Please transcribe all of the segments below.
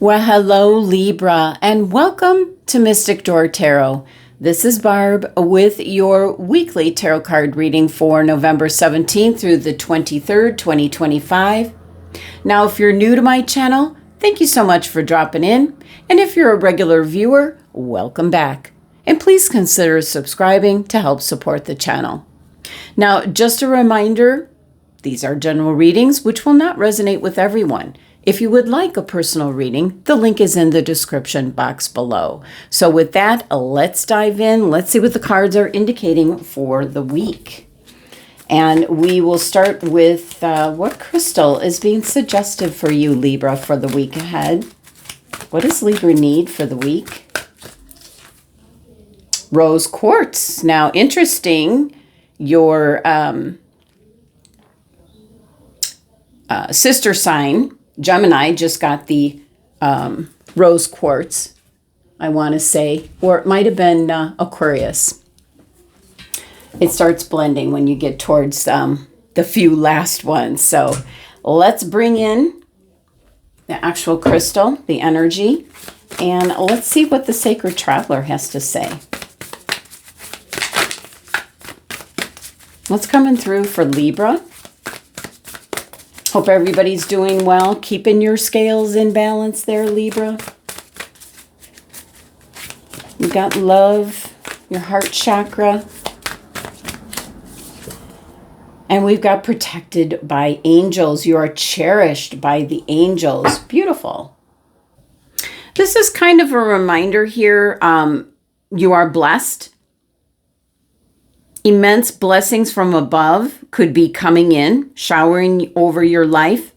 Well, hello, Libra, and welcome to Mystic Door Tarot. This is Barb with your weekly tarot card reading for November 17th through the 23rd, 2025. Now, if you're new to my channel, thank you so much for dropping in. And if you're a regular viewer, welcome back. And please consider subscribing to help support the channel. Now, just a reminder, these are general readings which will not resonate with everyone. If you would like a personal reading, the link is in the description box below. So with that, let's dive in. Let's see what the cards are indicating for the week. And we will start with what crystal is being suggestive for you, Libra, for the week ahead. What does Libra need for the week? Rose quartz. Now, interesting, your sister sign, Gemini, just got the rose quartz, I want to say, or it might have been Aquarius. It starts blending when you get towards the few last ones. So let's bring in the actual crystal, the energy, and let's see what the Sacred Traveler has to say. What's coming through for Libra? Hope everybody's doing well. Keeping your scales in balance there, Libra. You got love, your heart chakra. And we've got protected by angels. You are cherished by the angels. Beautiful. This is kind of a reminder here. You are blessed. Immense blessings from above could be coming in, showering over your life.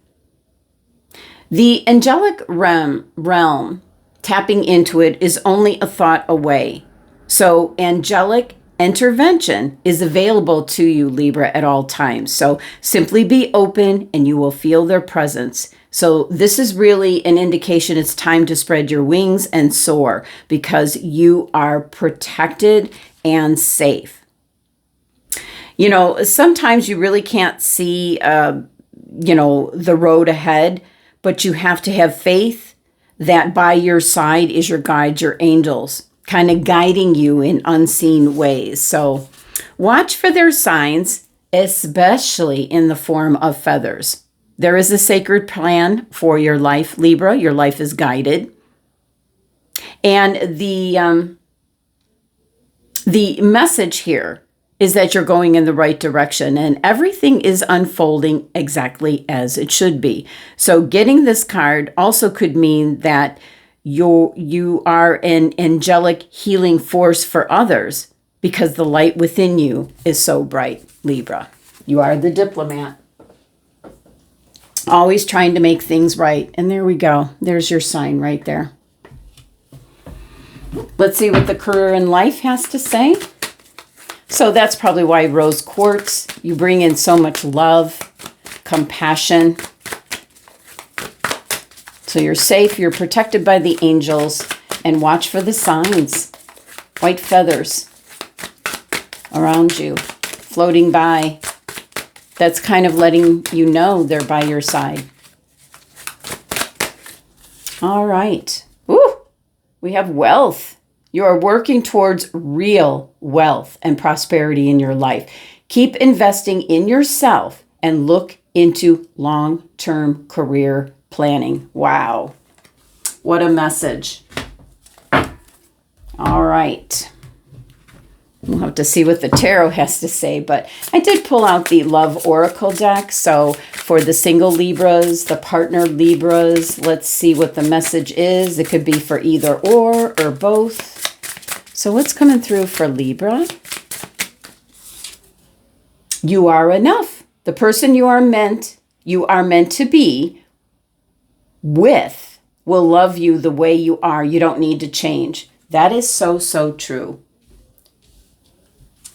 The angelic realm, tapping into it, is only a thought away. So angelic intervention is available to you, Libra, at all times. So simply be open and you will feel their presence. So this is really an indication it's time to spread your wings and soar because you are protected and safe. You know, sometimes you really can't see, the road ahead, but you have to have faith that by your side is your guide, your angels, kind of guiding you in unseen ways. So watch for their signs, especially in the form of feathers. There is a sacred plan for your life, Libra. Your life is guided. And the message here is that you're going in the right direction and everything is unfolding exactly as it should be. So getting this card also could mean that you are an angelic healing force for others because the light within you is so bright, Libra. You are the diplomat. Always trying to make things right. And there we go. There's your sign right there. Let's see what the career and life has to say. So that's probably why rose quartz, you bring in so much love, compassion. So you're safe, you're protected by the angels, and watch for the signs. White feathers around you, floating by. That's kind of letting you know they're by your side. All right. Ooh, we have wealth. You are working towards real wealth and prosperity in your life. Keep investing in yourself and look into long-term career planning. Wow. What a message. All right. We'll have to see what the tarot has to say, but I did pull out the Love Oracle deck. So for the single Libras, the partner Libras, let's see what the message is. It could be for either or both. So what's coming through for Libra? You are enough. The person you are meant to be with will love you the way you are. You don't need to change. That is so, so true.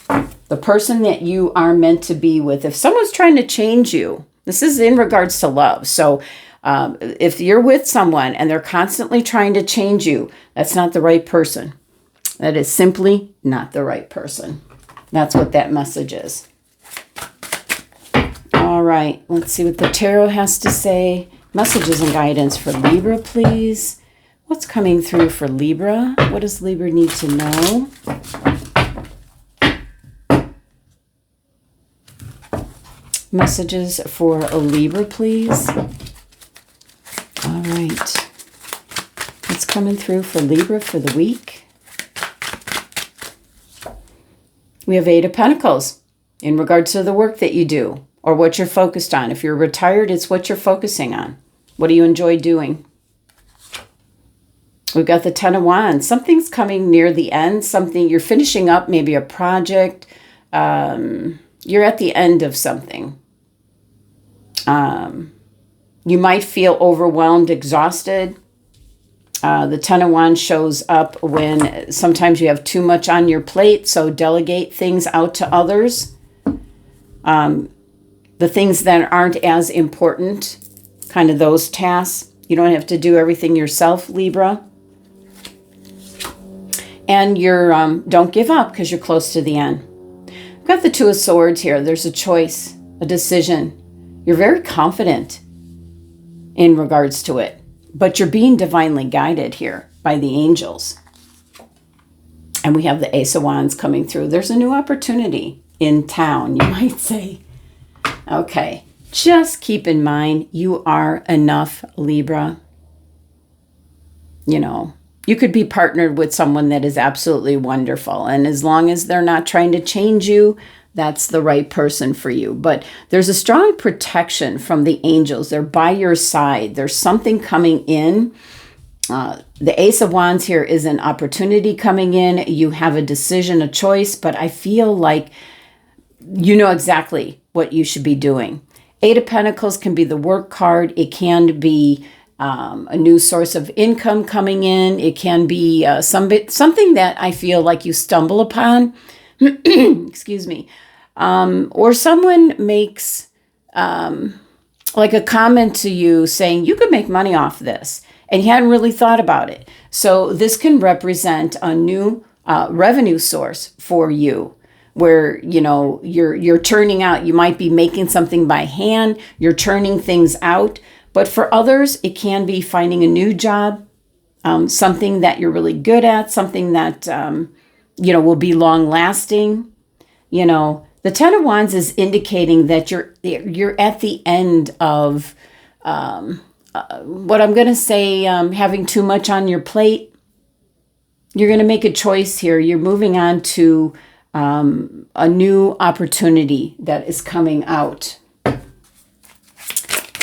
The person that you are meant to be with, if someone's trying to change you, this is in regards to love. So if you're with someone and they're constantly trying to change you, that's not the right person. That is simply not the right person. That's what that message is. All right, let's see what the tarot has to say. Messages and guidance for Libra, please. What's coming through for Libra? What does Libra need to know? Messages for a Libra, please. All right. What's coming through for Libra for the week? We have 8 of Pentacles in regards to the work that you do or what you're focused on. If you're retired, it's what you're focusing on. What do you enjoy doing? We've got the 10 of Wands. Something's coming near the end. Something you're finishing up, maybe a project. You're at the end of something. You might feel overwhelmed, exhausted. The 10 of Wands shows up when sometimes you have too much on your plate, so delegate things out to others. The things that aren't as important, kind of those tasks. You don't have to do everything yourself, Libra. And you're don't give up because you're close to the end. I've got the 2 of Swords here. There's a choice, a decision. You're very confident in regards to it, but you're being divinely guided here by the angels. And we have the Ace of Wands coming through. There's a new opportunity in town, you might say. Okay, just keep in mind, you are enough, Libra. You know, you could be partnered with someone that is absolutely wonderful. And as long as they're not trying to change you, that's the right person for you. But there's a strong protection from the angels. They're by your side. There's something coming in. The Ace of Wands here is an opportunity coming in. You have a decision, a choice, but I feel like you know exactly what you should be doing. 8 of Pentacles can be the work card. It can be a new source of income coming in. It can be something that I feel like you stumble upon. Excuse me. Or someone makes like a comment to you saying you could make money off this and you hadn't really thought about it. So this can represent a new revenue source for you where, you know, you're turning out, you might be making something by hand, you're turning things out. But for others, it can be finding a new job, something that you're really good at, something that you know, will be long lasting. You know, the 10 of Wands is indicating that you're at the end of what I'm going to say, having too much on your plate. You're going to make a choice here. You're moving on to a new opportunity that is coming out.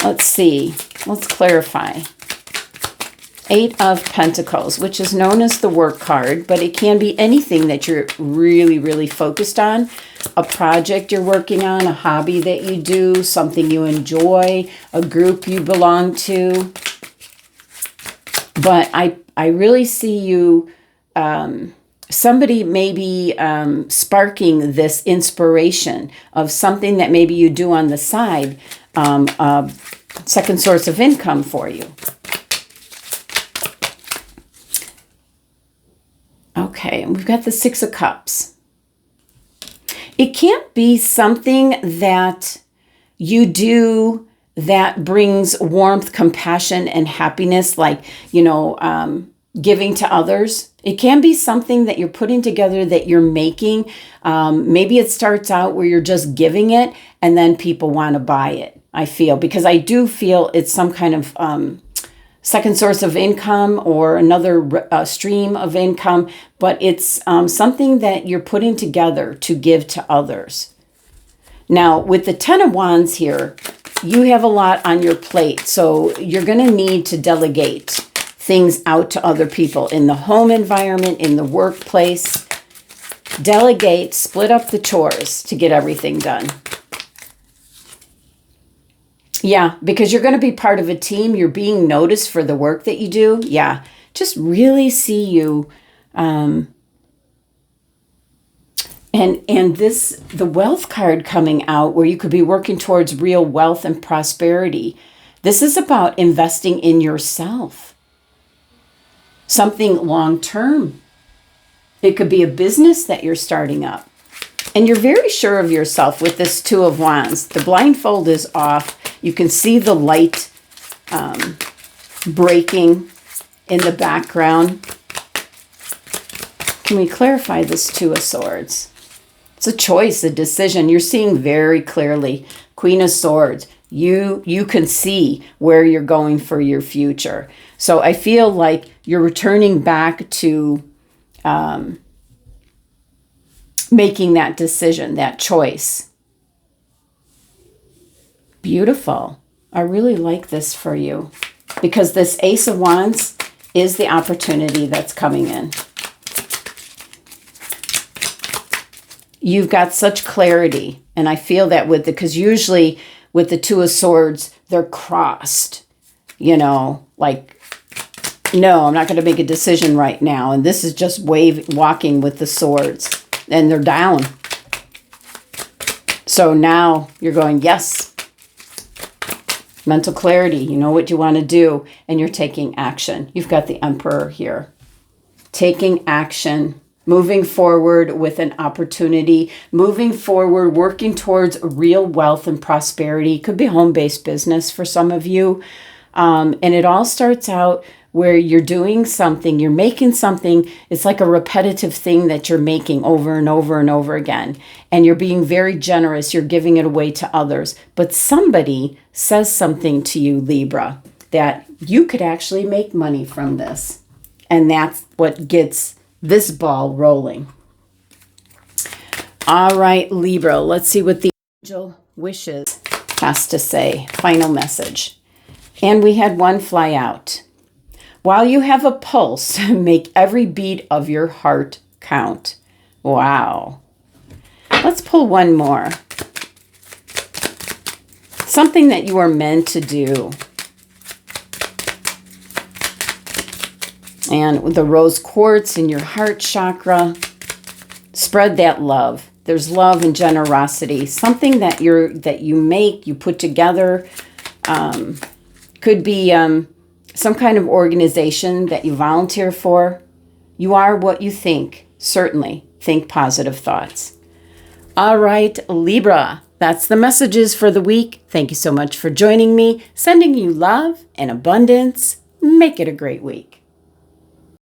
Let's see. Let's clarify. 8 of Pentacles, which is known as the work card, but it can be anything that you're really, really focused on. A project you're working on, a hobby that you do, something you enjoy, a group you belong to. But I really see you, somebody maybe sparking this inspiration of something that maybe you do on the side, second source of income for you. Okay, and we've got the 6 of Cups. It can't be something that you do that brings warmth, compassion, and happiness, like, you know, giving to others. It can be something that you're putting together that you're making. Maybe it starts out where you're just giving it and then people want to buy it, I feel. Because I do feel it's some kind of second source of income or another stream of income, but it's something that you're putting together to give to others. Now, with the 10 of Wands here, you have a lot on your plate, so you're going to need to delegate things out to other people in the home environment, in the workplace. Delegate, split up the chores to get everything done. Yeah, because you're going to be part of a team. You're being noticed for the work that you do. Yeah, just really see you. And this, the wealth card coming out where you could be working towards real wealth and prosperity. This is about investing in yourself. Something long-term. It could be a business that you're starting up. And you're very sure of yourself with this 2 of Wands. The blindfold is off. You can see the light breaking. in the background. Can we clarify this Two of Swords? It's a choice, a decision. You're seeing very clearly. Queen of Swords. You can see where you're going for your future. So I feel like you're returning back to making that decision, that choice. Beautiful. I really like this for you because this Ace of Wands is the opportunity that's coming in. You've got such clarity, and I feel that with because usually with the Two of Swords, they're crossed, you know, like, no, I'm not going to make a decision right now. And this is just walking with the swords, and they're down. So now you're going, yes, mental clarity. You know what you want to do, and you're taking action. You've got the Emperor here. Taking action. Moving forward with an opportunity, moving forward, working towards real wealth and prosperity. Could be home-based business for some of you. And it all starts out where you're doing something, you're making something. It's like a repetitive thing that you're making over and over and over again. And you're being very generous. You're giving it away to others. But somebody says something to you, Libra, that you could actually make money from this. And that's what gets this ball rolling. All right, Libra, let's see what the angel wishes has to say. Final message. And we had one fly out. While you have a pulse, make every beat of your heart count. Wow. Let's pull one more. Something that you are meant to do. And the rose quartz in your heart chakra, spread that love. There's love and generosity. Something that you make, you put together. Could be some kind of organization that you volunteer for. You are what you think. Certainly, think positive thoughts. All right, Libra, that's the messages for the week. Thank you so much for joining me. Sending you love and abundance. Make it a great week.